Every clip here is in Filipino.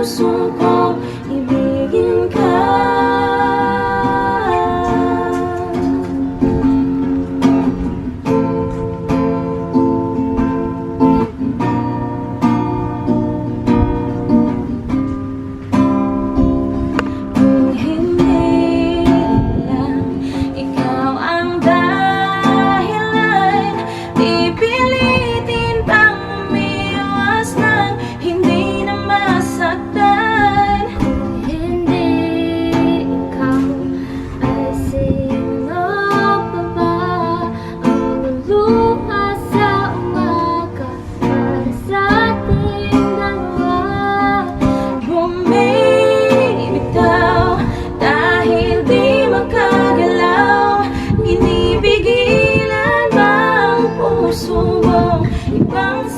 puso kong ibigin ka. Kung hindi lang ikaw ang dahilan, pipilitin pang umiwas ng hindi na masaktan. Kung hindi ikaw, ay sino pa ba ang luluha sa umaga para sa ating dalawa? Bumibitaw dahil di makagalaw, pinipigilan ba ang puso mong ibang sinisigaw? Kung hindi ikaw, ay sino pa ba ang luluha sa umaga para sa ating dalawa? Bumibitaw dahil di makagalaw, pinipigilan ba ang puso mong ibang sinisigaw?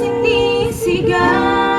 Ibang sinisigaw.